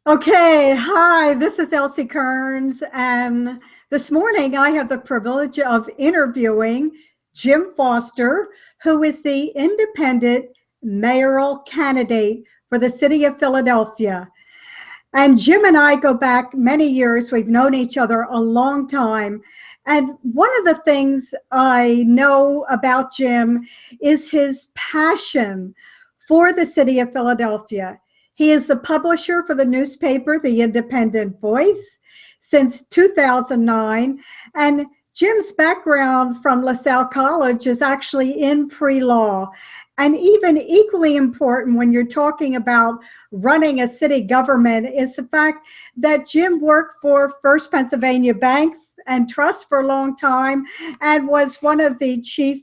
Okay, hi, this is Elsie Kearns, and this morning I have the privilege of interviewing Jim Foster, who is the independent mayoral candidate for the city of Philadelphia. And Jim and I go back many years. We've known each other a long time. And one of the things I know about Jim is his passion for the city of Philadelphia. He is the publisher for the newspaper, The Independent Voice, since 2009. And Jim's background from LaSalle College is actually in pre-law. And even equally important when you're talking about running a city government is the fact that Jim worked for First Pennsylvania Bank and Trust for a long time and was one of the chief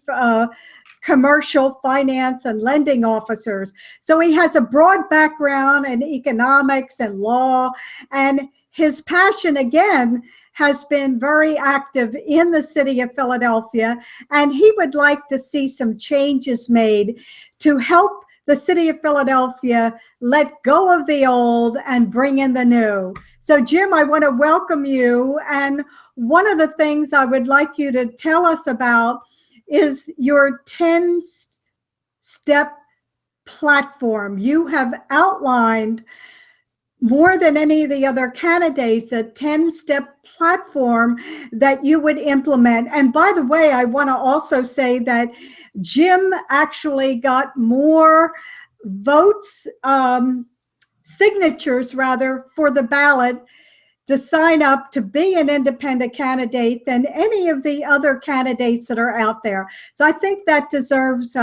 commercial finance and lending officers. So he has a broad background in economics and law, and his passion, again, has been very active in the city of Philadelphia, and he would like to see some changes made to help the city of Philadelphia let go of the old and bring in the new. So Jim, I want to welcome you, and one of the things I would like you to tell us about is your 10-step platform. You have outlined, more than any of the other candidates, a 10-step platform that you would implement. And by the way, I want to also say that Jim actually got more votes, signatures rather, for the ballot to sign up to be an independent candidate than any of the other candidates that are out there. So I think that deserves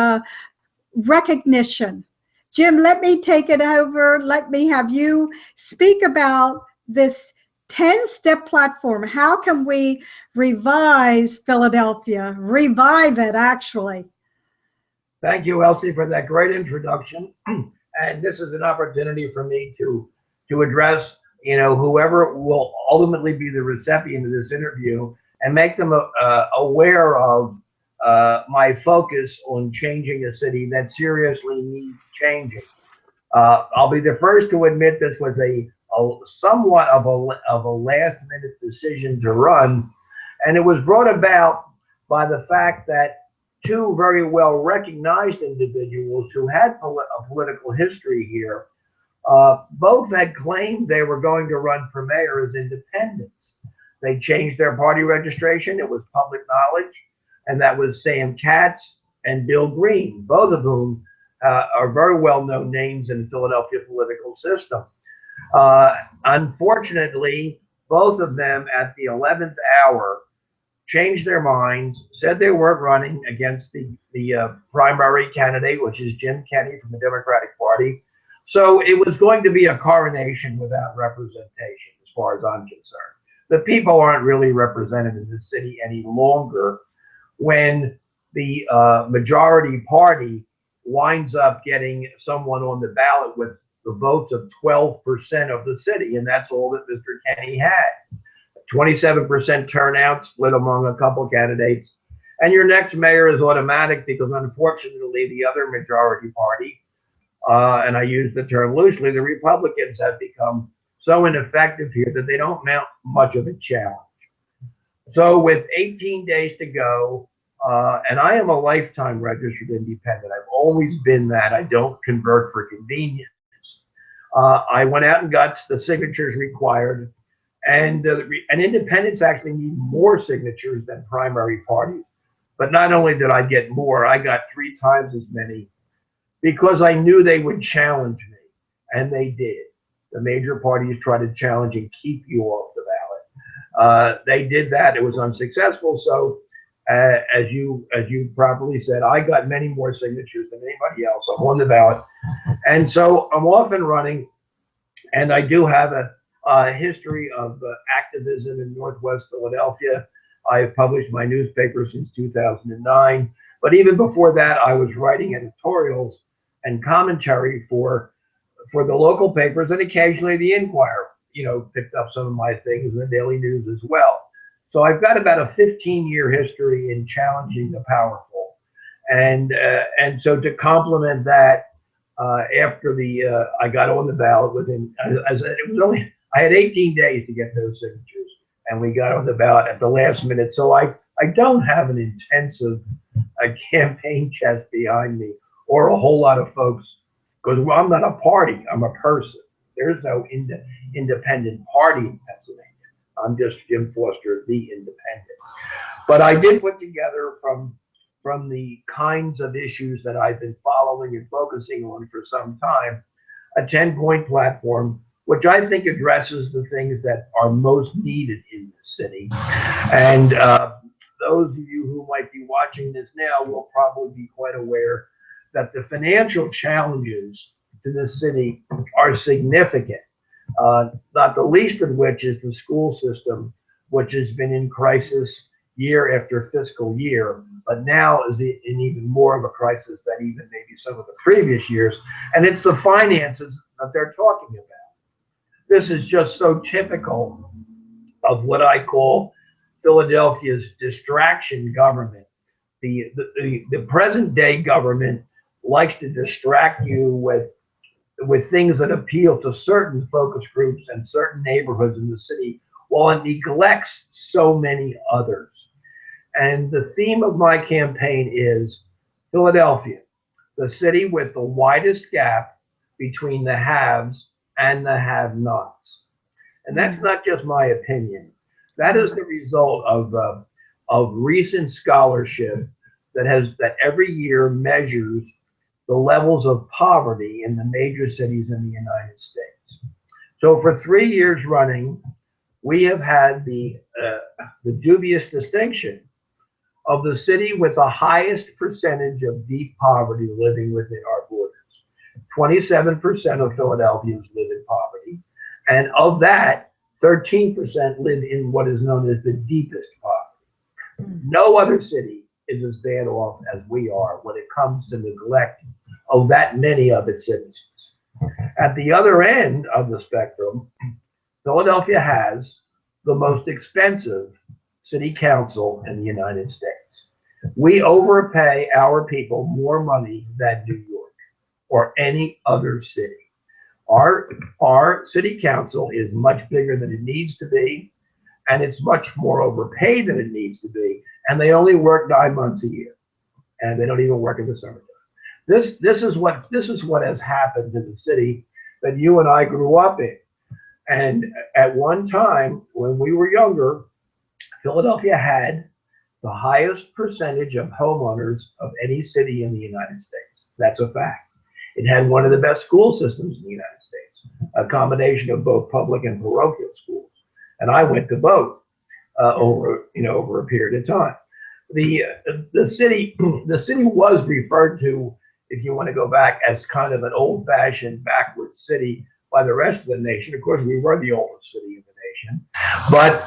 recognition. Jim, let me take it over. Let me have you speak about this 10-step platform. How can we revise Philadelphia, revive it, actually? Thank you, Elsie, for that great introduction. And this is an opportunity for me to address, whoever will ultimately be the recipient of this interview and make them aware of my focus on changing a city that seriously needs changing. I'll be the first to admit this was a somewhat of a last-minute decision to run, and it was brought about by the fact that two very well-recognized individuals who had a political history here, both had claimed they were going to run for mayor as independents. They changed their party registration. It was public knowledge. And that was Sam Katz and Bill Green, both of whom are very well-known names in the Philadelphia political system. Unfortunately, both of them at the 11th hour changed their minds, said they weren't running against the primary candidate, which is Jim Kenney from the Democratic Party. So it was going to be a coronation without representation, as far as I'm concerned. The people aren't really represented in this city any longer when the majority party winds up getting someone on the ballot with the votes of 12% of the city, and that's all that Mr. Kenney had. 27% turnout split among a couple candidates, and your next mayor is automatic because unfortunately the other majority party, and I use the term loosely, the Republicans have become so ineffective here that they don't mount much of a challenge. So with 18 days to go, and I am a lifetime registered independent. I've always been that. I don't convert for convenience. I went out and got the signatures required, and independents actually need more signatures than primary parties. But not only did I get more, I got 3 times as many because I knew they would challenge me, and they did. The major parties try to challenge and keep you off the ballot. They did that. It was unsuccessful. So as you properly said, I got many more signatures than anybody else. I'm on the ballot. And so I'm off and running. And I do have a history of activism in Northwest Philadelphia. I have published my newspaper since 2009. But even before that, I was writing editorials and commentary for the local papers, and occasionally the Inquirer, picked up some of my things in the Daily News as well. So I've got about a 15-year history in challenging the powerful. And so to complement that, after I got on the ballot within, I had 18 days to get those signatures, and we got on the ballot at the last minute. So I don't have an intensive campaign chest behind me or a whole lot of folks, because I'm not a party, I'm a person. There's no independent party in Pennsylvania. I'm just Jim Foster, the independent. But I did put together from the kinds of issues that I've been following and focusing on for some time, a 10-point platform, which I think addresses the things that are most needed in the city. And those of you who might be watching this now will probably be quite aware that the financial challenges to the city are significant, not the least of which is the school system, which has been in crisis year after fiscal year, but now is in even more of a crisis than even maybe some of the previous years. And it's the finances that they're talking about. This is just so typical of what I call Philadelphia's distraction government. The present day government likes to distract you with things that appeal to certain focus groups and certain neighborhoods in the city, while it neglects so many others. And the theme of my campaign is Philadelphia, the city with the widest gap between the haves and the have-nots. And that's not just my opinion. That is the result of recent scholarship that every year measures the levels of poverty in the major cities in the United States. So for 3 years running, we have had the dubious distinction of the city with the highest percentage of deep poverty living within our borders. 27% of Philadelphians live in poverty, and of that, 13% live in what is known as the deepest poverty. No other city is as bad off as we are when it comes to neglect of that many of its citizens. At the other end of the spectrum, Philadelphia has the most expensive city council in the United States. We overpay our people more money than New York or any other city. Our city council is much bigger than it needs to be, and it's much more overpaid than it needs to be, and they only work 9 months a year, and they don't even work in the summertime. This is what has happened to the city that you and I grew up in. And at one time, when we were younger, Philadelphia had the highest percentage of homeowners of any city in the United States. That's a fact. It had one of the best school systems in the United States, a combination of both public and parochial schools. And I went to both over a period of time. The city was referred to, if you want to go back, as kind of an old-fashioned backward city by the rest of the nation. Of course, we were the oldest city in the nation, but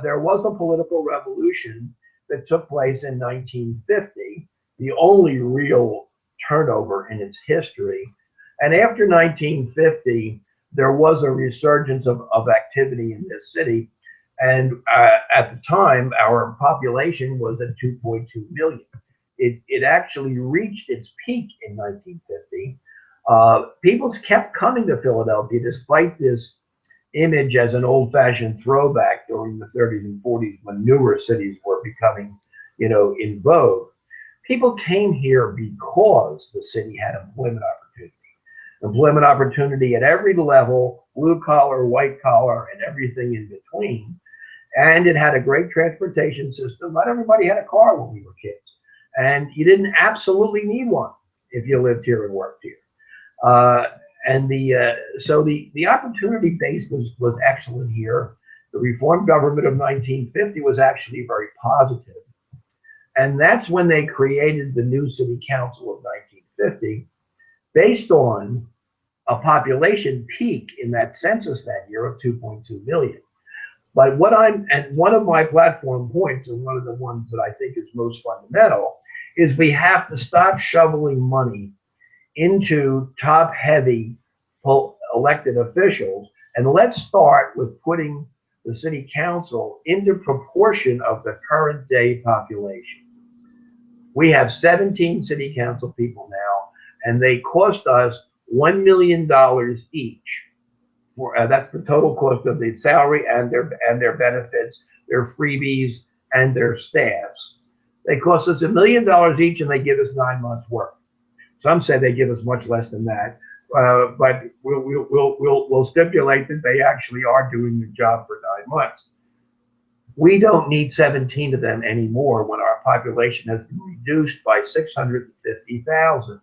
there was a political revolution that took place in 1950, the only real turnover in its history. And after 1950, there was a resurgence of activity in this city. And at the time, our population was at 2.2 million. It actually reached its peak in 1950. People kept coming to Philadelphia despite this image as an old-fashioned throwback during the 30s and 40s when newer cities were becoming, in vogue. People came here because the city had employment opportunity at every level, blue collar, white collar, and everything in between. And it had a great transportation system. Not everybody had a car when we were kids, and you didn't absolutely need one if you lived here and worked here. So the opportunity base was excellent here. The reform government of 1950 was actually very positive. And that's when they created the new city council of 1950, based on a population peak in that census that year of 2.2 million. But one of my platform points, and one of the ones that I think is most fundamental, is we have to stop shoveling money into top-heavy elected officials, and let's start with putting the city council into proportion of the current day population. We have 17 city council people now, and they cost us $1 million each. For that's the total cost of the salary and their benefits, their freebies, and their staffs. They cost us $1 million each, and they give us 9 months' work. Some say they give us much less than that, but we'll stipulate that they actually are doing the job for 9 months. We don't need 17 of them anymore when our population has been reduced by 650,000.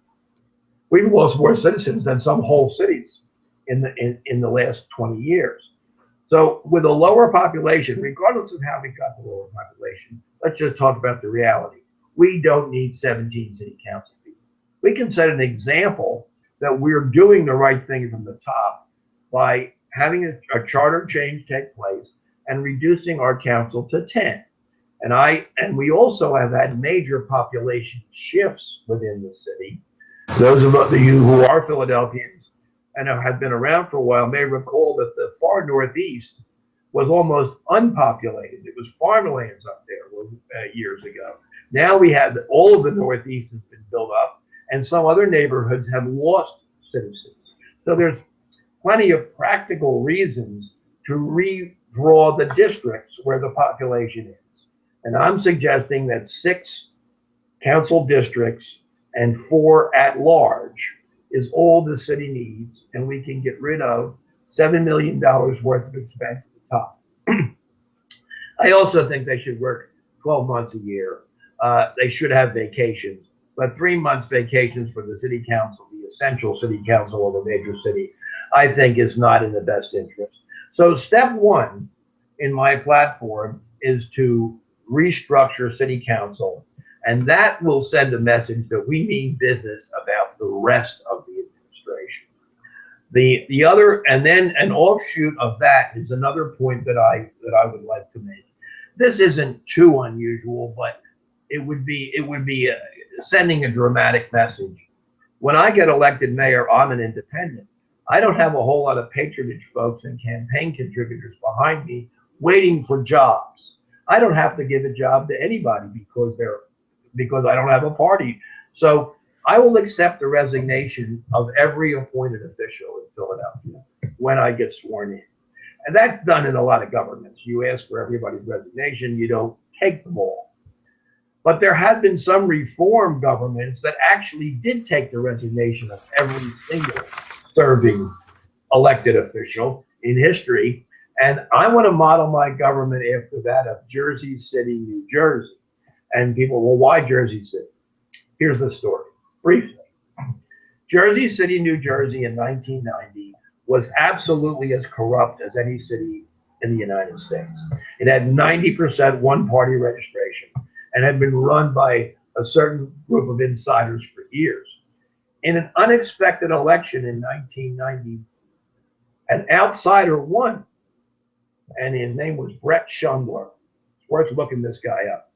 We've lost more citizens than some whole cities in the last 20 years. So with a lower population, regardless of how we got the lower population, let's just talk about the reality. We don't need 17 city council people. We can set an example that we're doing the right thing from the top by having a charter change take place and reducing our council to 10. And we also have had major population shifts within the city. Those of you who are Philadelphians and have been around for a while may recall that the far northeast was almost unpopulated. It was farmlands up there years ago. Now we have all of the northeast has been built up, and some other neighborhoods have lost citizens. So there's plenty of practical reasons to redraw the districts where the population is. And I'm suggesting that 6 council districts and 4 at large is all the city needs, and we can get rid of $7 million worth of expense at the top. I also think they should work 12 months a year. They should have vacations, but 3 months vacations for the city council, the essential city council of a major city, I think is not in the best interest. So step 1 in my platform is to restructure city council, and that will send a message that we mean business about the rest of the administration. The other, and then an offshoot of that is another point that I would like to make. This isn't too unusual, but it would be sending a dramatic message. When I get elected mayor, I'm an independent. I don't have a whole lot of patronage folks and campaign contributors behind me waiting for jobs. I don't have to give a job to anybody because I don't have a party. So I will accept the resignation of every appointed official in Philadelphia when I get sworn in. And that's done in a lot of governments. You ask for everybody's resignation, you don't take them all. But there have been some reform governments that actually did take the resignation of every single serving elected official in history. And I want to model my government after that of Jersey City, New Jersey. And people, well, why Jersey City? Here's the story, briefly. Jersey City, New Jersey in 1990 was absolutely as corrupt as any city in the United States. It had 90% one-party registration and had been run by a certain group of insiders for years. In an unexpected election in 1990, an outsider won, and his name was Brett Schundler. It's worth looking this guy up.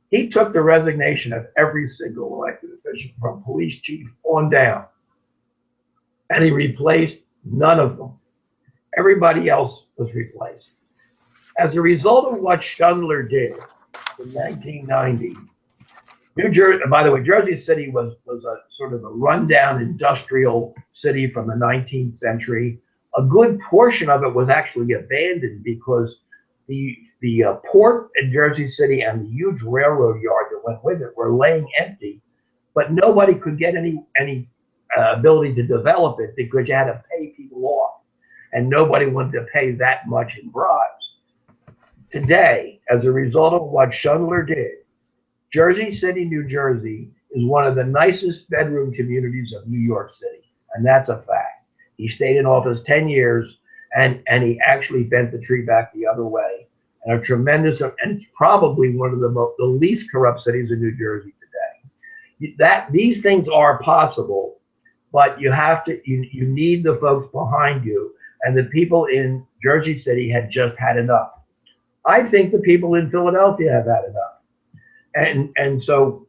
He took the resignation of every single elected official from police chief on down, and he replaced none of them. Everybody else was replaced. As a result of what Schundler did in 1990, New Jersey, by the way, Jersey City was a sort of a rundown industrial city from the 19th century. A good portion of it was actually abandoned because the port in Jersey City and the huge railroad yard that went with it were laying empty, but nobody could get any ability to develop it because you had to pay people off, and nobody wanted to pay that much in bribes. Today, as a result of what Schundler did, Jersey City, New Jersey is one of the nicest bedroom communities of New York City, and that's a fact. He stayed in office 10 years, and he actually bent the tree back the other way. And a tremendous, and it's probably one of the least corrupt cities in New Jersey today. These things are possible, but you need the folks behind you, and the people in Jersey City had just had enough. I think the people in Philadelphia have had enough. And so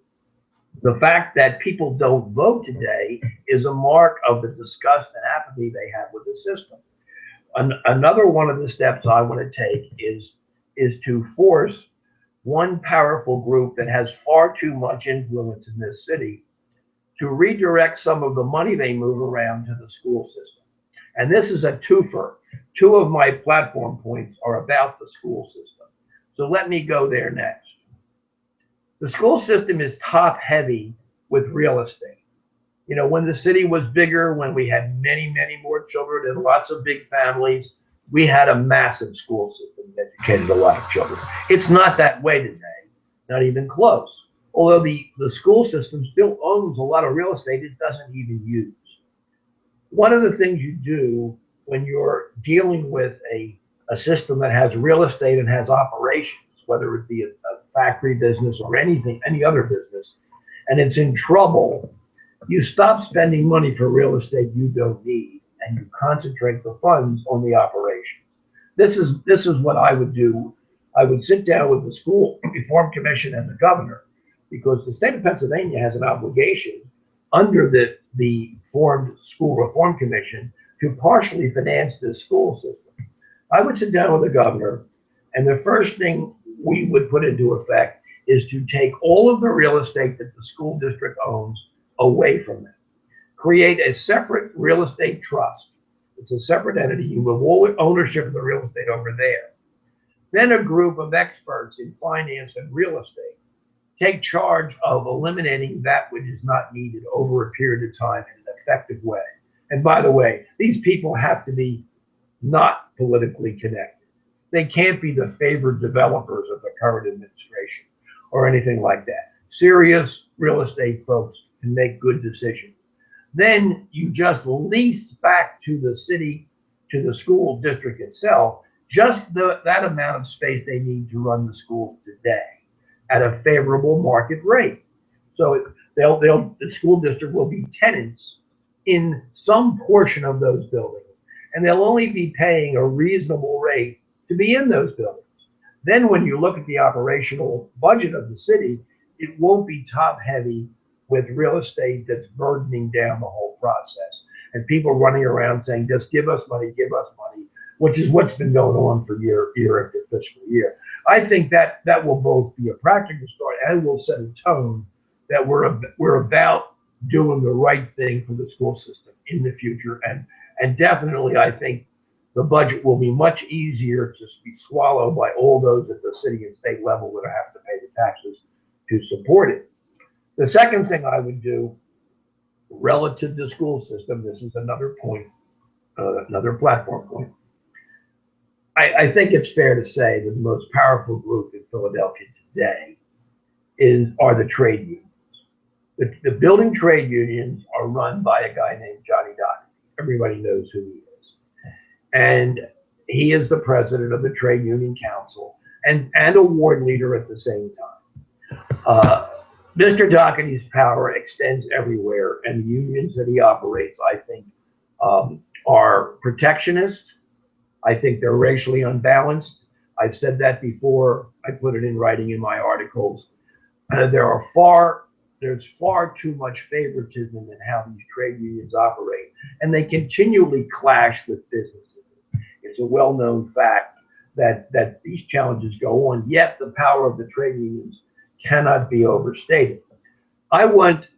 the fact that people don't vote today is a mark of the disgust and apathy they have with the system. Another one of the steps I want to take is to force one powerful group that has far too much influence in this city to redirect some of the money they move around to the school system. And this is a twofer. Two of my platform points are about the school system. So let me go there next. The school system is top heavy with real estate. You know, when the city was bigger, when we had many, many more children and lots of big families, we had a massive school system that educated a lot of children. It's not that way today, not even close. Although the school system still owns a lot of real estate it doesn't even use. One of the things you do when you're dealing with a system that has real estate and has operations, whether it be a factory business or anything, any other business, and it's in trouble, you stop spending money for real estate you don't need and you concentrate the funds on the operations. This is what I would do. I would sit down with the school reform commission and the governor, because the state of Pennsylvania has an obligation under the formed school reform commission to partially finance this school system. I would sit down with the governor, and the first thing we would put into effect is to take all of the real estate that the school district owns away from them. Create a separate real estate trust. It's a separate entity. You move all ownership of the real estate over there. Then a group of experts in finance and real estate take charge of eliminating that which is not needed over a period of time in an effective way. And by the way, these people have to be not politically connected. They can't be the favored developers of the current administration or anything like that. Serious real estate folks can make good decisions. Then you just lease back to the city, to the school district itself, just that amount of space they need to run the schools today at a favorable market rate. So the school district will be tenants in some portion of those buildings, and they'll only be paying a reasonable rate to be in those buildings. Then when you look at the operational budget of the city, it won't be top heavy with real estate that's burdening down the whole process. And people running around saying, just give us money, which is what's been going on for year after fiscal year. I think that will both be a practical start and will set a tone that we're about doing the right thing for the school system in the future. And definitely, I think the budget will be much easier to be swallowed by all those at the city and state level that have to pay the taxes to support it. The second thing I would do relative to the school system, this is another point, another platform point. I think it's fair to say that the most powerful group in Philadelphia today are the trade unions. The building trade unions are run by a guy named Johnny Doherty. Everybody knows who he is. And he is the president of the Trade Union Council and a ward leader at the same time. Mr. Doherty's power extends everywhere, and the unions that he operates, I think, are protectionist. I think they're racially unbalanced. I've said that before. I put it in writing in my articles. There's far too much favoritism in how these trade unions operate, and they continually clash with businesses. It's a well-known fact that these challenges go on, yet the power of the trade unions cannot be overstated. I want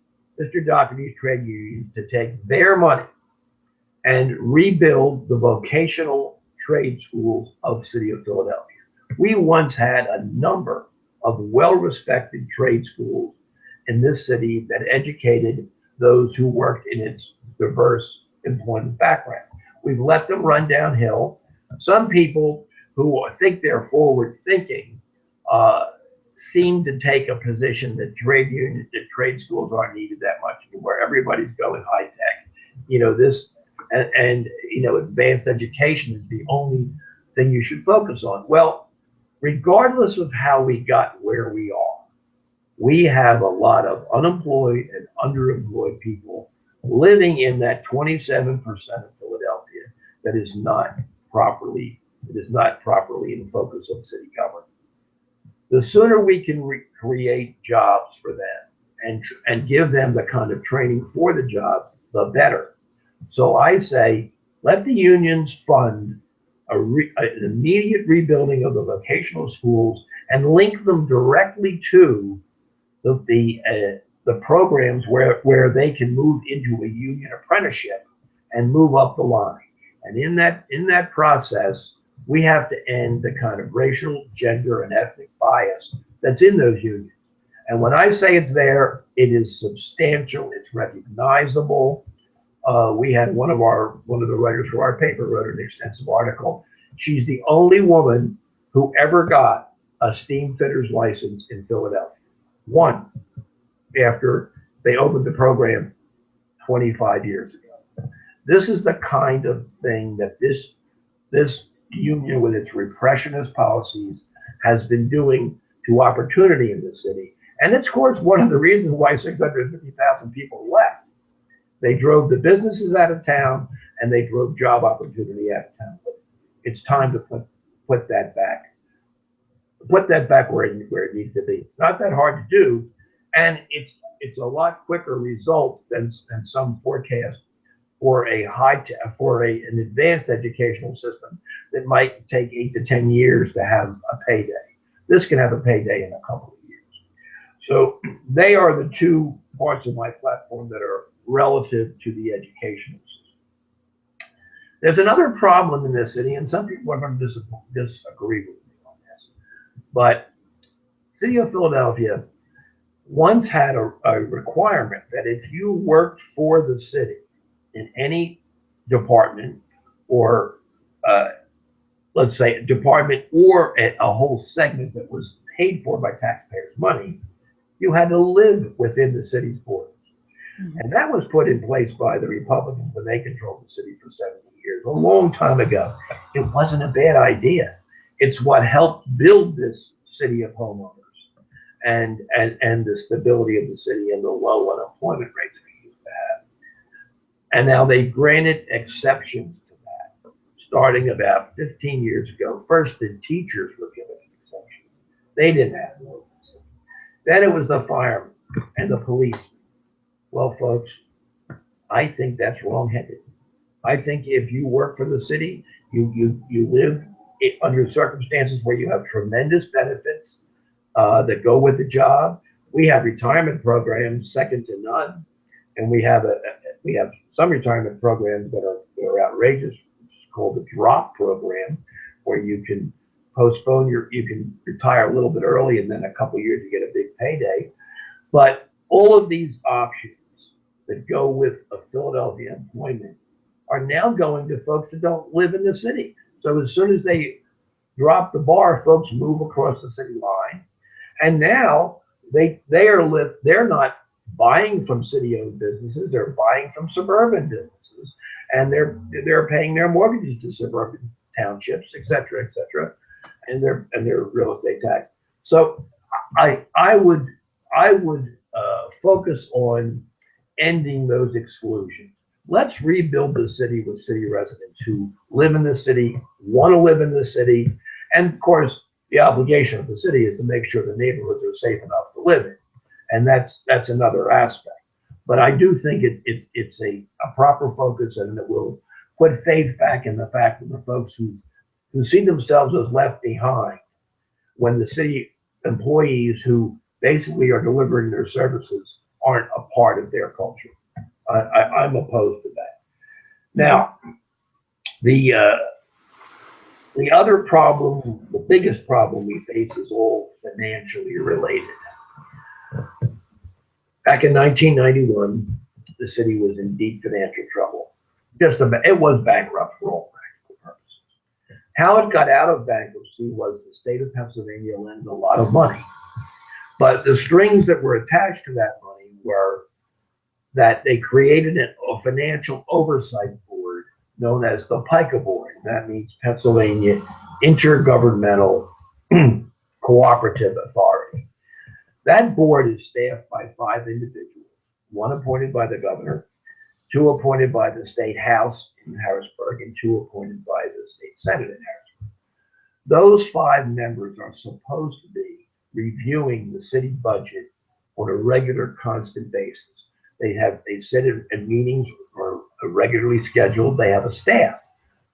Mr. Doherty's trade unions to take their money and rebuild the vocational trade schools of the city of Philadelphia. We once had a number of well-respected trade schools in this city that educated those who worked in its diverse employment background. We've let them run downhill. Some people who think they're forward-thinking seem to take a position that trade schools aren't needed that much anymore. Everybody's going high tech. Advanced education is the only thing you should focus on. Well, regardless of how we got where we are, we have a lot of unemployed and underemployed people living in that 27% of Philadelphia that is not properly in focus of city government. The sooner we can create jobs for them and give them the kind of training for the jobs, the better. So I say, let the unions fund an immediate rebuilding of the vocational schools and link them directly to the the programs where they can move into a union apprenticeship and move up the line. And in that process, we have to end the kind of racial, gender, and ethnic bias that's in those unions. And when I say it's there, it is substantial. It's recognizable. We had one of the writers for our paper wrote an extensive article. She's the only woman who ever got a steam fitter's license in Philadelphia. One, after they opened the program 25 years ago. This is the kind of thing that this union, with its repressionist policies, has been doing to opportunity in the city. And it's, of course, one of the reasons why 650,000 people left. They drove the businesses out of town, and they drove job opportunity out of town. It's time to put that back where it needs to be. It's not that hard to do, and it's a lot quicker result than some forecast for an advanced educational system that might take 8 to 10 years to have a payday. This can have a payday in a couple of years. So they are the two parts of my platform that are relative to the educational system. There's another problem in this city, and some people are going to disagree with me on this, but City of Philadelphia once had a requirement that if you worked for the city in any department, or let's say a department or a whole segment that was paid for by taxpayers' money, you had to live within the city's borders. Mm-hmm. And that was put in place by the Republicans when they controlled the city for 70 years, a long time ago. It wasn't a bad idea. It's what helped build this city of homeowners and the stability of the city and the low unemployment rates we used to have. And now they've granted exceptions to that, starting about 15 years ago. First, the teachers were given an exception. They didn't have to work in the city. Then it was the firemen and the policemen. Well, folks, I think that's wrong-headed. I think if you work for the city, you live under circumstances where you have tremendous benefits that go with the job. We have retirement programs second to none, and we have some retirement programs that are outrageous. It's called the drop program, where you can you can retire a little bit early, and then a couple of years you get a big payday. But all of these options that go with a Philadelphia employment are now going to folks that don't live in the city. So as soon as they drop the bar, folks move across the city line, and now they're not buying from city-owned businesses; they're buying from suburban businesses, and they're paying their mortgages to suburban townships, et cetera, and their real estate tax. So I would focus on ending those exclusions. Let's rebuild the city with city residents who live in the city, want to live in the city, and of course, the obligation of the city is to make sure the neighborhoods are safe enough to live in, and that's another aspect. But I do think it's a proper focus, and it will put faith back in the fact that the folks who see themselves as left behind when the city employees who basically are delivering their services aren't a part of their culture. I'm opposed to that. Now, the other problem, the biggest problem we face, is all financially related. Back in 1991, the city was in deep financial trouble. It was bankrupt for all practical purposes. How it got out of bankruptcy was the state of Pennsylvania lent a lot of money. But the strings that were attached to that money were that they created a financial oversight board known as the PICA board. That means Pennsylvania Intergovernmental Cooperative Authority. That board is staffed by 5 individuals, 1 appointed by the governor, 2 appointed by the state house in Harrisburg, and 2 appointed by the state senate in Harrisburg. Those 5 members are supposed to be reviewing the city budget on a regular, constant basis. They sit in meetings are regularly scheduled. They have a staff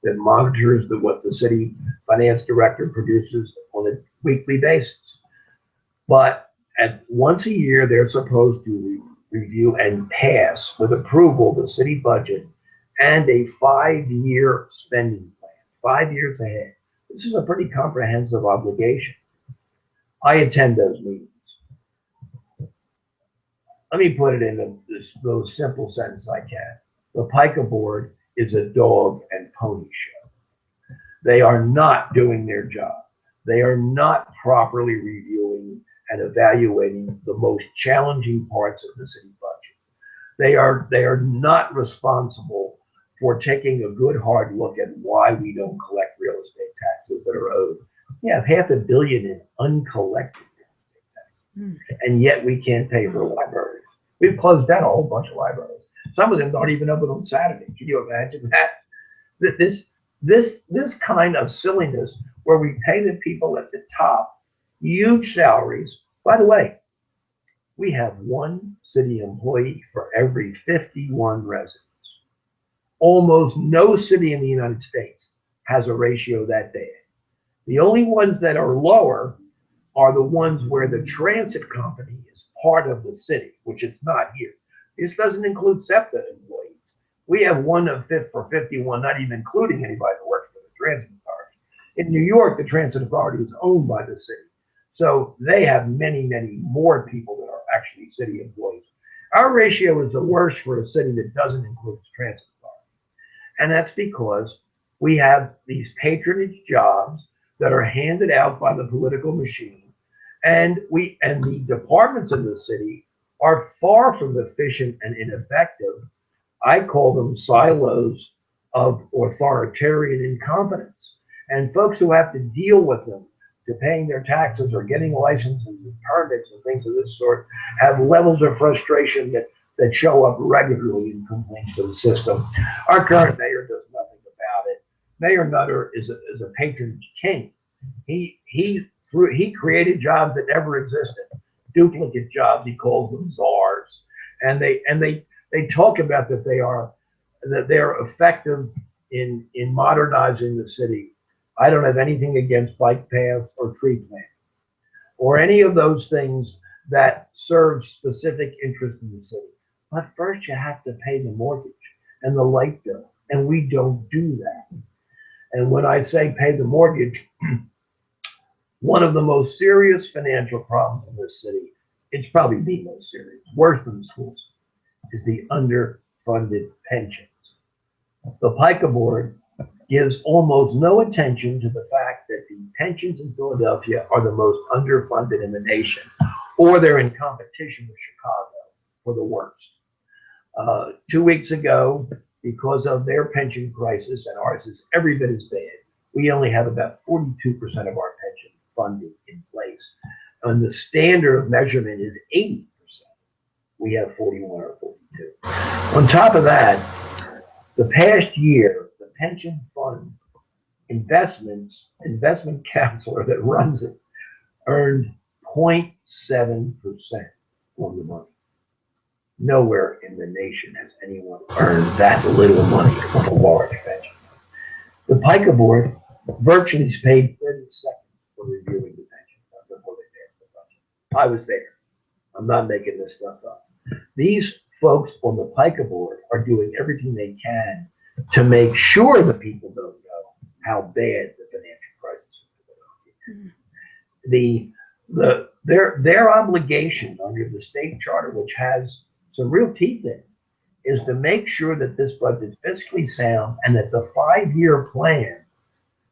that monitors what the city finance director produces on a weekly basis. at once a year, they're supposed to review and pass with approval the city budget and a 5-year spending plan, 5 years ahead. This is a pretty comprehensive obligation. I attend those meetings. Let me put it in the most simple sentence I can. The PICA board is a dog and pony show. They are not doing their job. They are not properly reviewing and evaluating the most challenging parts of the city budget. They are not responsible for taking a good hard look at why we don't collect real estate taxes that are owed. We have $500 million in uncollected real estate taxes, and yet we can't pay for libraries. We've closed down a whole bunch of libraries. Some of them don't even open on Saturday. Can you imagine that? This kind of silliness where we pay the people at the top huge salaries. By the way, we have one city employee for every 51 residents. Almost no city in the United States has a ratio that bad. The only ones that are lower are the ones where the transit company is part of the city, which it's not here. This doesn't include SEPTA employees. We have one of for 51, not even including anybody that works for the transit authority. In New York, the transit authority is owned by the city. So they have many, many more people that are actually city employees. Our ratio is the worst for a city that doesn't include the transit authority. And that's because we have these patronage jobs that are handed out by the political machine. And the departments in the city are far from efficient and ineffective. I call them silos of authoritarian incompetence. And folks who have to deal with them, to paying their taxes or getting licenses and permits and things of this sort, have levels of frustration that show up regularly in complaints to the system. Our current mayor does nothing about it. Mayor Nutter is a patronage king. He created jobs that never existed, duplicate jobs. He calls them czars, and they talk about that they are effective in modernizing the city. I don't have anything against bike paths or tree planting or any of those things that serve specific interest in the city. But first you have to pay the mortgage and the light bill, and we don't do that. And when I say pay the mortgage, one of the most serious financial problems in this city, it's probably the most serious, worse than the schools, is the underfunded pensions. The PICA board gives almost no attention to the fact that the pensions in Philadelphia are the most underfunded in the nation, or they're in competition with Chicago for the worst. 2 weeks ago, because of their pension crisis, and ours is every bit as bad, we only have about 42% of our pension funding in place. And the standard of measurement is 80%. We have 41 or 42. On top of that, the past year, the pension fund investment counselor that runs it earned 0.7% on the money. Nowhere in the nation has anyone earned that little money on a large pension. The PICA board virtually is paid 30 seconds for reviewing the pension fund before they pass the budget. I was there. I'm not making this stuff up. These folks on the PICA board are doing everything they can to make sure the people don't know how bad the financial crisis is. Their obligation under the state charter, which has some real teeth in it, is to make sure that this budget is fiscally sound and that the 5-year plan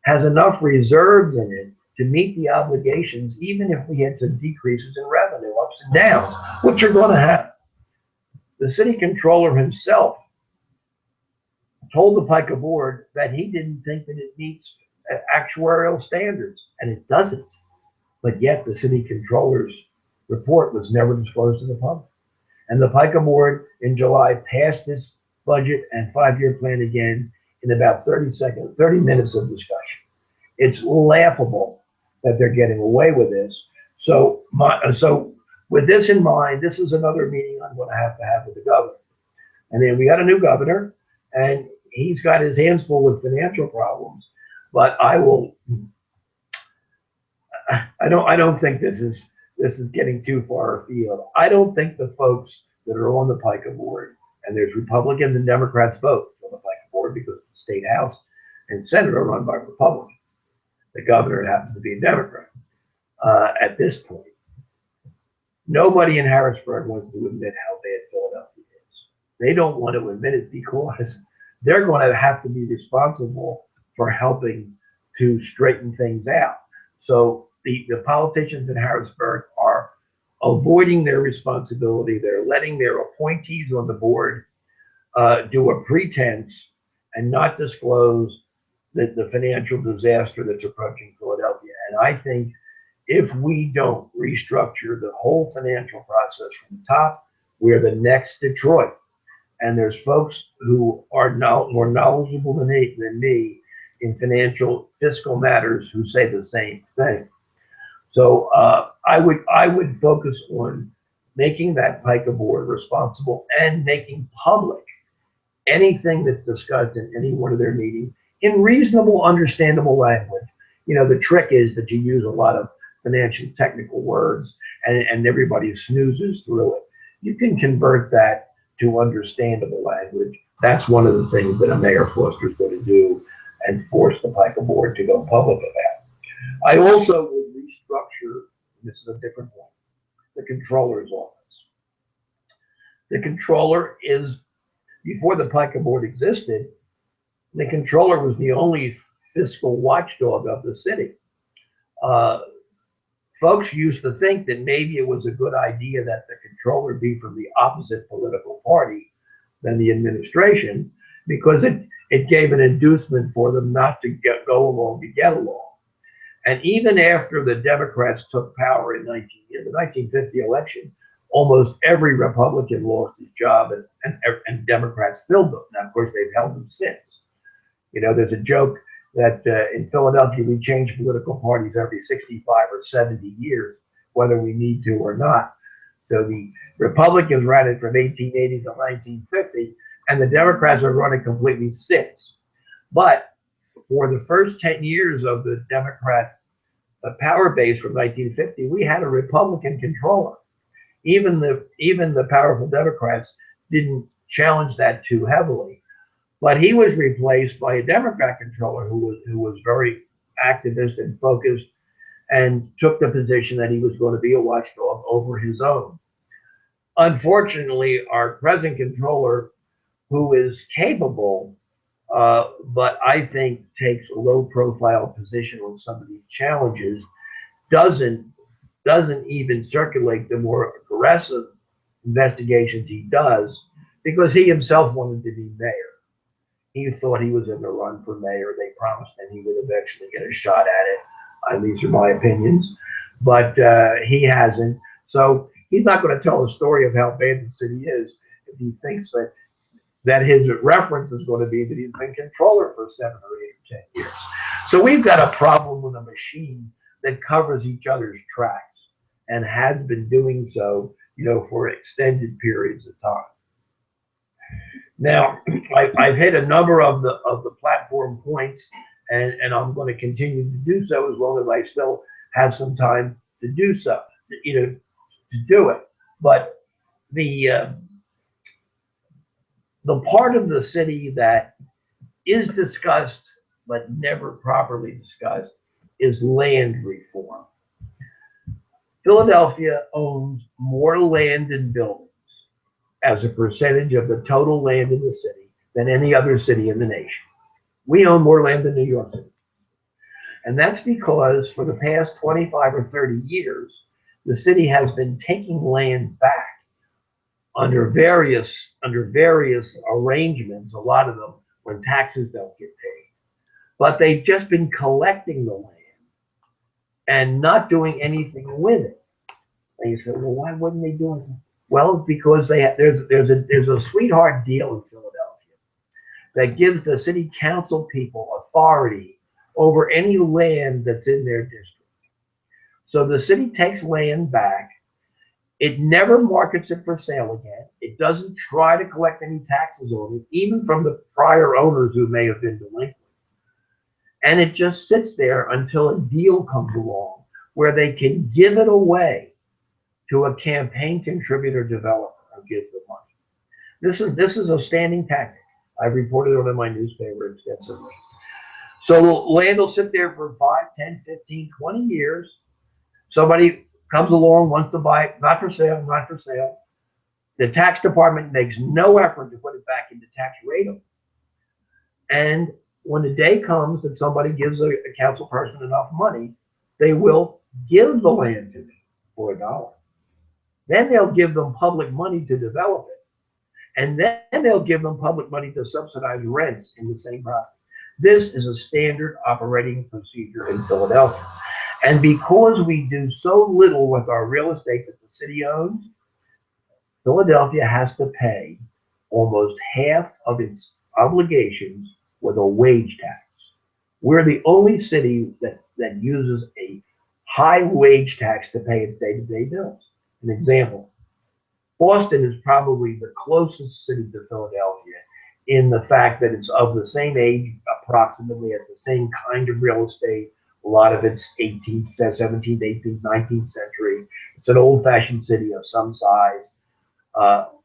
has enough reserves in it to meet the obligations, even if we had some decreases in revenue, ups and downs, which are going to happen. The city controller himself told the PICA board that he didn't think that it meets actuarial standards, and it doesn't. But yet the city controller's report was never disclosed to the public. And the PICA board in July passed this budget and 5-year plan again in about 30 minutes of discussion. It's laughable that they're getting away with this. So with this in mind, this is another meeting I'm going to have with the governor. And then we got a new governor, and he's got his hands full with financial problems. But I don't think this is this is getting too far afield. I don't think the folks that are on the PICA board, and there's Republicans and Democrats both on the PICA board because the state house and Senate are run by Republicans. The governor happens to be a Democrat. At this point, nobody in Harrisburg wants to admit how bad Philadelphia is. They don't want to admit it because they're going to have to be responsible for helping to straighten things out. So the politicians in Harrisburg are avoiding their responsibility. They're letting their appointees on the board do a pretense and not disclose the financial disaster that's approaching Philadelphia. And I think if we don't restructure the whole financial process from the top, we're the next Detroit. And there's folks who are now more knowledgeable than me in fiscal matters who say the same thing. So I would focus on making that PICA board responsible and making public anything that's discussed in any one of their meetings in reasonable, understandable language. You know, the trick is that you use a lot of financial technical words and everybody snoozes through it. You can convert that to understandable language. That's one of the things that a Mayor Foster is going to do and force the PICA board to go public about. I also would restructure, this is a different one, the controller's office. The controller is, before the PICA board existed, the controller was the only fiscal watchdog of the city. Folks used to think that maybe it was a good idea that the controller be from the opposite political party than the administration, because it gave an inducement for them not to go along to get along. And even after the Democrats took power in the 1950 election, almost every Republican lost his job and Democrats filled them. Now, of course, they've held them since. You know, there's a joke that in Philadelphia, we change political parties every 65 or 70 years, whether we need to or not. So the Republicans ran it from 1880 to 1950, and the Democrats are running completely since. But for the first 10 years of the Democrat power base from 1950, we had a Republican controller. Even the powerful Democrats didn't challenge that too heavily. But he was replaced by a Democrat controller who was very activist and focused and took the position that he was going to be a watchdog over his own. Unfortunately, our present controller, who is capable, but I think takes a low-profile position on some of these challenges, doesn't even circulate the more aggressive investigations he does, because he himself wanted to be mayor. He thought he was in the run for mayor. They promised him he would eventually get a shot at it. These are my opinions, but he hasn't. So he's not going to tell a story of how bad the city is if he thinks that his reference is going to be that he's been controller for 7 or 8 or 10 years. So we've got a problem with a machine that covers each other's tracks and has been doing so, you know, for extended periods of time. Now, I've hit a number of the platform points, and I'm going to continue to do so as long as I still have some time to do so, you know, to do it. But the part of the city that is discussed but never properly discussed is land reform. Philadelphia owns more land and buildings as a percentage of the total land in the city than any other city in the nation. We own more land than New York City. And that's because for the past 25 or 30 years, the city has been taking land back under various arrangements, a lot of them when taxes don't get paid. But they've just been collecting the land and not doing anything with it. And you say, well, why wouldn't they do anything? Well, because there's a sweetheart deal in Philadelphia that gives the city council people authority over any land that's in their district. So the city takes land back. It never markets it for sale again. It doesn't try to collect any taxes on it, even from the prior owners who may have been delinquent. And it just sits there until a deal comes along where they can give it away to a campaign contributor developer who gives them money. This is a standing tactic. I've reported it in my newspaper extensively. So land will sit there for 5, 10, 15, 20 years. Somebody comes along, wants to buy it, not for sale, not for sale. The tax department makes no effort to put it back into tax radar. And when the day comes that somebody gives a council person enough money, they will give the land to them for $1. Then they'll give them public money to develop it. And then they'll give them public money to subsidize rents in the same property. This is a standard operating procedure in Philadelphia. And because we do so little with our real estate that the city owns, Philadelphia has to pay almost half of its obligations with a wage tax. We're the only city that uses a high wage tax to pay its day-to-day bills. An example, Boston is probably the closest city to Philadelphia in the fact that it's of the same age, approximately, has the same kind of real estate. A lot of it's 18th, 17th, 18th, 19th century. It's an old-fashioned city of some size.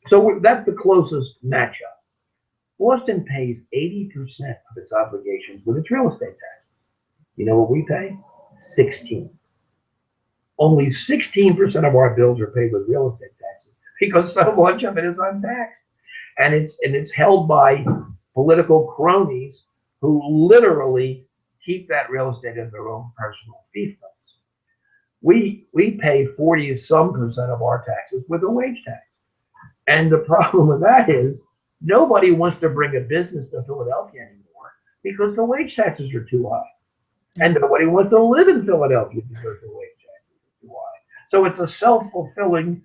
So that's the closest matchup. Boston pays 80% of its obligations with its real estate tax. You know what we pay? 16. Only 16% of our bills are paid with real estate taxes because so much of it is untaxed. And it's held by political cronies who literally keep that real estate in their own personal fiefdoms. We pay 40-some% of our taxes with a wage tax. And the problem with that is nobody wants to bring a business to Philadelphia anymore because the wage taxes are too high. And nobody wants to live in Philadelphia because the wage taxes are too high. So it's a self-fulfilling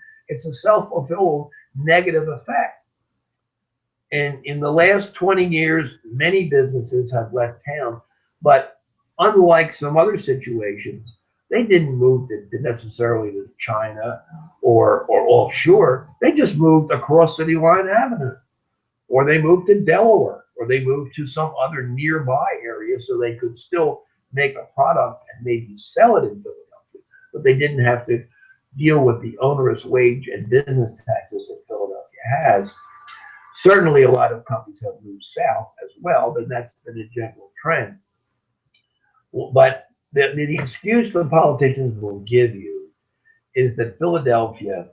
negative effect. And in the last 20 years, many businesses have left town, but unlike some other situations, they didn't move necessarily to China or offshore. They just moved across City Line Avenue, or they moved to Delaware, or they moved to some other nearby area so they could still make a product and maybe sell it in Philadelphia, but they didn't have to deal with the onerous wage and business taxes that Philadelphia has. Certainly, a lot of companies have moved south as well, but that's been a general trend. But the excuse the politicians will give you is that Philadelphia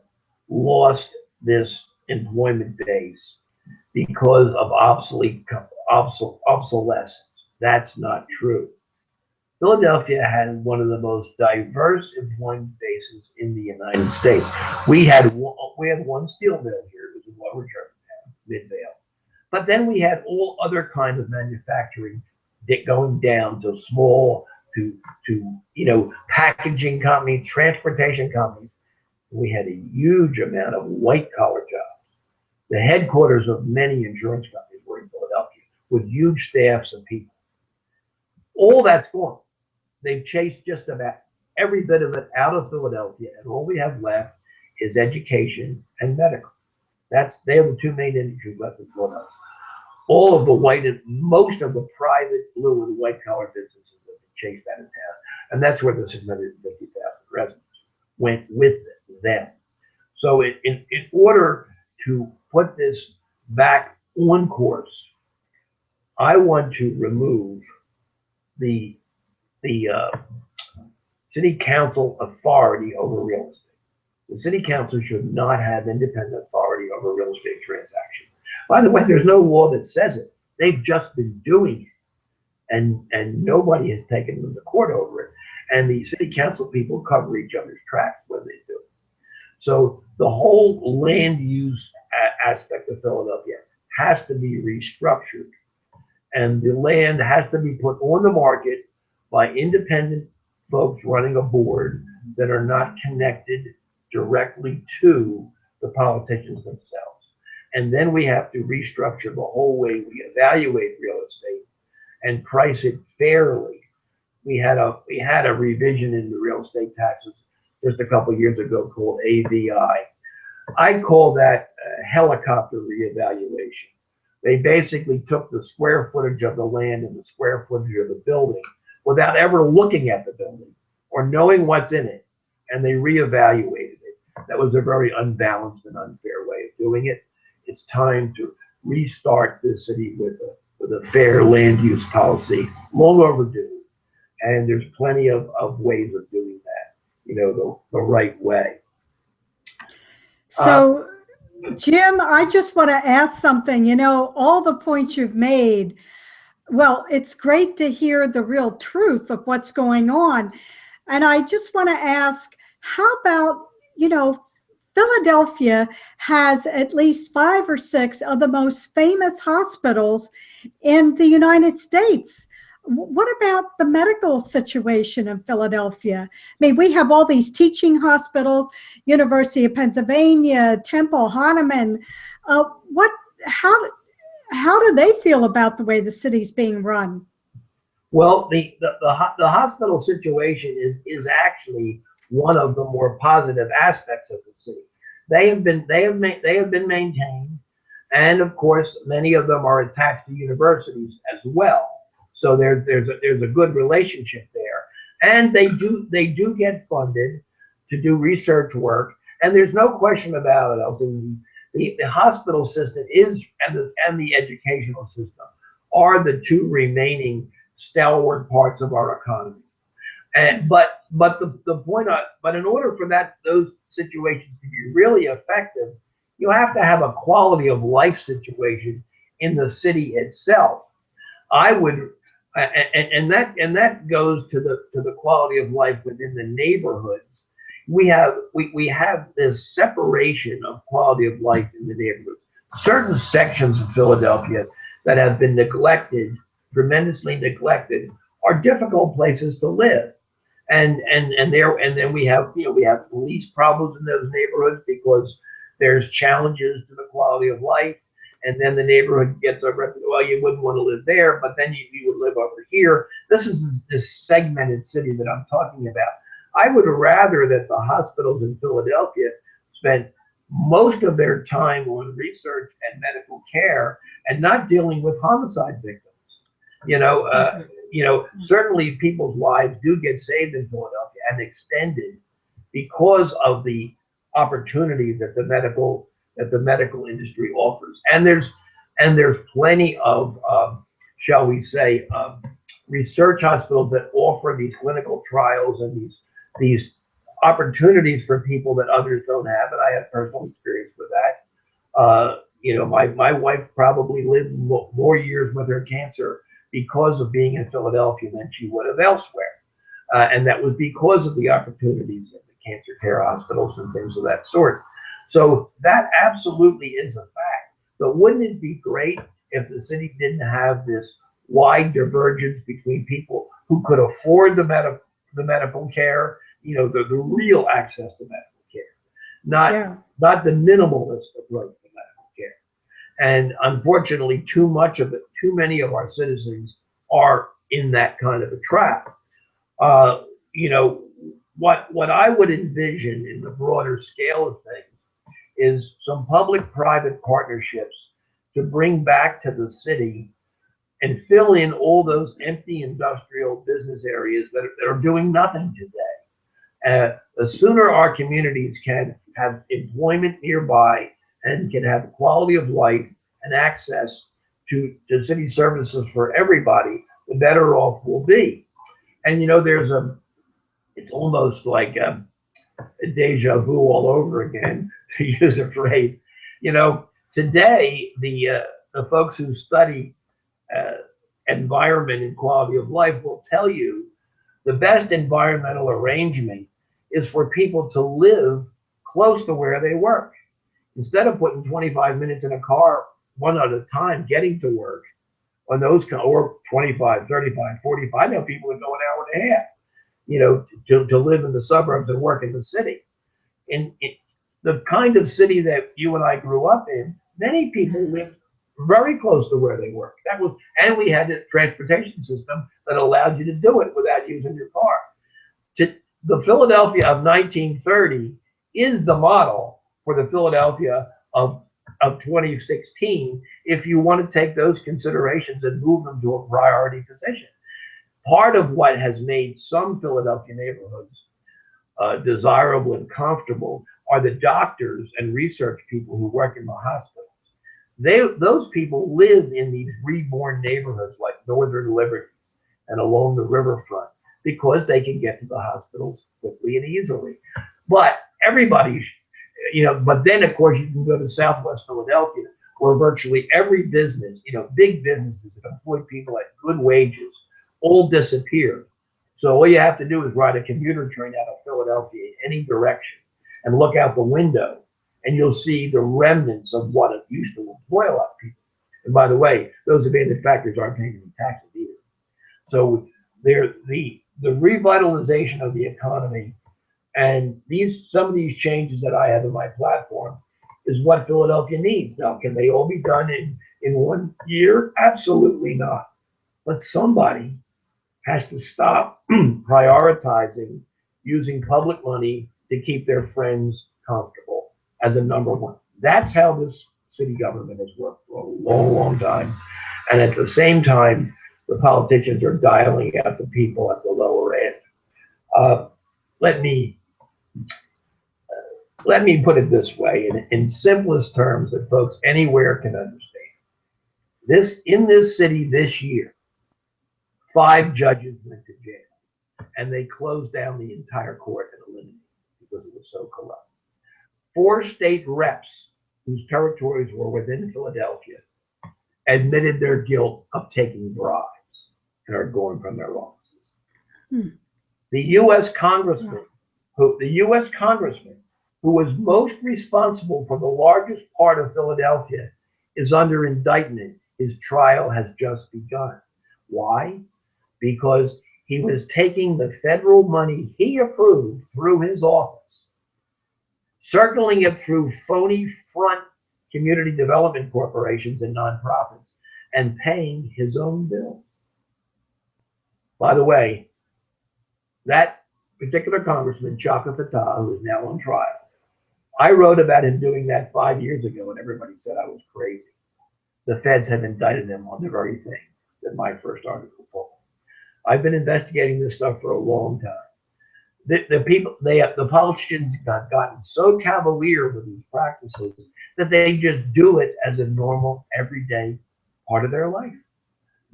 lost this employment base because of obsolescence. That's not true. Philadelphia had one of the most diverse employment bases in the United States. We had one steel mill here, it was in Lower Germantown, Midvale. But then we had all other kinds of manufacturing going down to small, to packaging companies, transportation companies. We had a huge amount of white collar jobs. The headquarters of many insurance companies were in Philadelphia with huge staffs of people. All that's gone. They've chased just about every bit of it out of Philadelphia, and all we have left is education and medical. They are the two main industries left in Philadelphia. All of the most of the private blue and white collar businesses have been chased out of town, and that's where the 650,000 residents went with them. So in order to put this back on course, I want to remove the city council authority over real estate. The city council should not have independent authority over real estate transactions. By the way, there's no law that says it. They've just been doing it, and nobody has taken them to court over it. And the city council people cover each other's tracks when they do it. So the whole land use aspect of Philadelphia has to be restructured, and the land has to be put on the market by independent folks running a board that are not connected directly to the politicians themselves. And then we have to restructure the whole way we evaluate real estate and price it fairly. We had a revision in the real estate taxes just a couple of years ago called AVI. I call that a helicopter reevaluation. They basically took the square footage of the land and the square footage of the building without ever looking at the building or knowing what's in it, and they reevaluated it. That was a very unbalanced and unfair way of doing it. It's time to restart this city with a fair land use policy, long overdue. And there's plenty of ways of doing that, the right way. So, Jim, I just want to ask something. All the points you've made, well, it's great to hear the real truth of what's going on. And I just want to ask, how about, Philadelphia has at least 5 or 6 of the most famous hospitals in the United States. What about the medical situation in Philadelphia? I mean, we have all these teaching hospitals, University of Pennsylvania, Temple, Hahnemann. What? How do they feel about the way the city's being run? Well, the hospital situation is actually one of the more positive aspects of the city. They have been maintained, and of course, many of them are attached to universities as well. So there's a good relationship there, and they do get funded to do research work, and there's no question about it. Elsie. The hospital system and the educational system are the two remaining stalwart parts of our economy. And but the point but in order for those situations to be really effective, you have to have a quality of life situation in the city itself. I would and that goes to the quality of life within the neighborhoods. We have this separation of quality of life in the neighborhoods. Certain sections of Philadelphia that have been neglected, tremendously neglected, are difficult places to live. And then we have police problems in those neighborhoods because there's challenges to the quality of life. And then the neighborhood gets a reputation. Well, you wouldn't want to live there, but then you would live over here. This is this segmented city that I'm talking about. I would rather that the hospitals in Philadelphia spend most of their time on research and medical care and not dealing with homicide victims. Certainly people's lives do get saved in Philadelphia and extended because of the opportunities that the medical industry offers. And there's plenty of shall we say research hospitals that offer these clinical trials and these opportunities for people that others don't have. And I have personal experience with that. My wife probably lived more years with her cancer because of being in Philadelphia than she would have elsewhere. And that was because of the opportunities in the cancer care hospitals and things of that sort. So that absolutely is a fact. But wouldn't it be great if the city didn't have this wide divergence between people who could afford the medical care, the real access to medical care, not the minimalist approach to medical care. And unfortunately, too many of our citizens are in that kind of a trap. What I would envision in the broader scale of things is some public-private partnerships to bring back to the city and fill in all those empty industrial business areas that are doing nothing today. The sooner our communities can have employment nearby and can have quality of life and access to city services for everybody, the better off we'll be. And it's almost like a deja vu all over again, to use a phrase. Today the folks who study environment and quality of life will tell you the best environmental arrangement is for people to live close to where they work. Instead of putting 25 minutes in a car one at a time getting to work on those, or 25, 35, 45, I know people that go an hour and a half, to live in the suburbs and work in the city. In the kind of city that you and I grew up in, many people lived very close to where they work. And we had a transportation system that allowed you to do it without using your car. The Philadelphia of 1930 is the model for the Philadelphia of 2016 if you want to take those considerations and move them to a priority position. Part of what has made some Philadelphia neighborhoods desirable and comfortable are the doctors and research people who work in the hospitals. Those people live in these reborn neighborhoods like Northern Liberties and along the riverfront because they can get to the hospitals quickly and easily. But everybody, but then of course you can go to Southwest Philadelphia where virtually every business, big businesses that employ people at good wages, all disappear. So all you have to do is ride a commuter train out of Philadelphia in any direction and look out the window, and you'll see the remnants of what it used to employ a lot of people. And by the way, those abandoned factories aren't paying any taxes either. So the revitalization of the economy and some of these changes that I have in my platform is what Philadelphia needs. Now, can they all be done in 1 year? Absolutely not. But somebody has to stop prioritizing using public money to keep their friends comfortable as a number one. That's how this city government has worked for a long, long time. And at the same time, the politicians are dialing out the people at the lower end. Let me put it this way, in simplest terms that folks anywhere can understand. In this city this year, 5 judges went to jail, and they closed down the entire court and eliminated it because it was so corrupt. 4 state reps whose territories were within Philadelphia admitted their guilt of taking bribes and are going from their offices. The U.S. congressman, who was most responsible for the largest part of Philadelphia, is under indictment. His trial has just begun. Why? Because he was taking the federal money he approved through his office, circling it through phony front community development corporations and nonprofits, and paying his own bills. By the way, that particular congressman, Chaka Fattah, who is now on trial, I wrote about him doing that 5 years ago, and everybody said I was crazy. The feds have indicted him on the very thing that my first article told. I've been investigating this stuff for a long time. The politicians have gotten so cavalier with these practices that they just do it as a normal, everyday part of their life,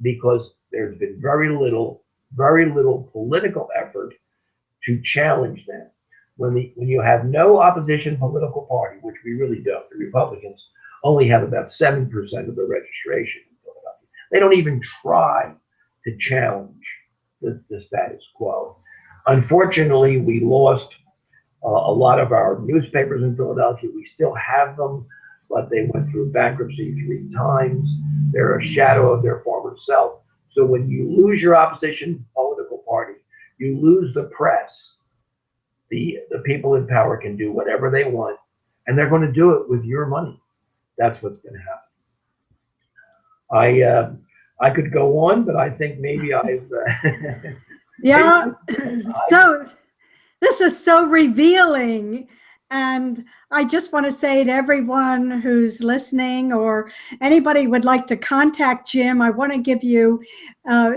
because there's been very little political effort to challenge them. When you have no opposition political party, which we really don't, the Republicans only have about 7% of the registration in Philadelphia. They don't even try to challenge the status quo. Unfortunately, we lost a lot of our newspapers in Philadelphia. We still have them, but they went through bankruptcy 3 times. They're a shadow of their former self. So when you lose your opposition political party, you lose the press. The people in power can do whatever they want, and they're going to do it with your money. That's what's going to happen. I could go on, but I think maybe I've. Yeah. So this is so revealing. And I just want to say to everyone who's listening or anybody would like to contact Jim, I want to give you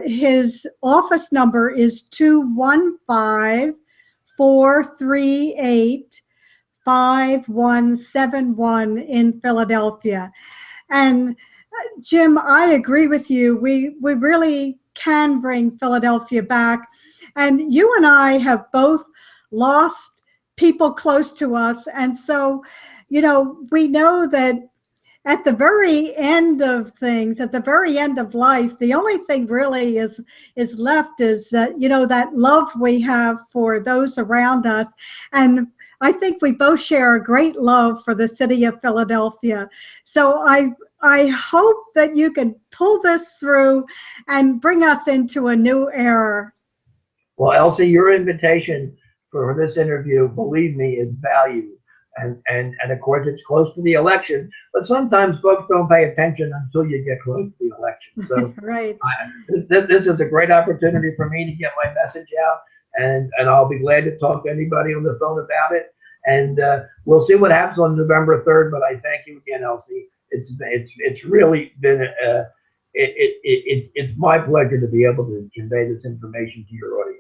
his office number is 215-438-5171 in Philadelphia. And Jim, I agree with you. We really can bring Philadelphia back. And you and I have both lost people close to us. And so, we know that at the very end of things, at the very end of life, the only thing really is left is that love we have for those around us. And I think we both share a great love for the city of Philadelphia. So I hope that you can pull this through and bring us into a new era. Well, Elsie, your invitation for this interview, believe me, is valued. And of course, it's close to the election, but sometimes folks don't pay attention until you get close to the election. So right. This is a great opportunity for me to get my message out, and I'll be glad to talk to anybody on the phone about it. And we'll see what happens on November 3rd, but I thank you again, Elsie. It's really been it's my pleasure to be able to convey this information to your audience.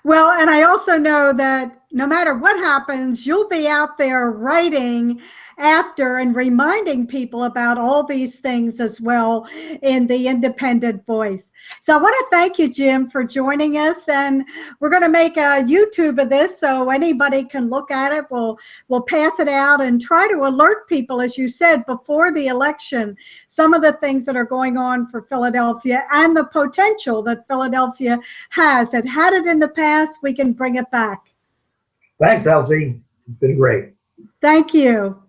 Well, and I also know that no matter what happens, you'll be out there writing after and reminding people about all these things as well in the independent voice. So I want to thank you, Jim, for joining us. And we're going to make a YouTube of this so anybody can look at it. We'll pass it out and try to alert people, as you said, before the election, some of the things that are going on for Philadelphia and the potential that Philadelphia has. It had it in the past, we can bring it back. Thanks, Elsie. It's been great. Thank you.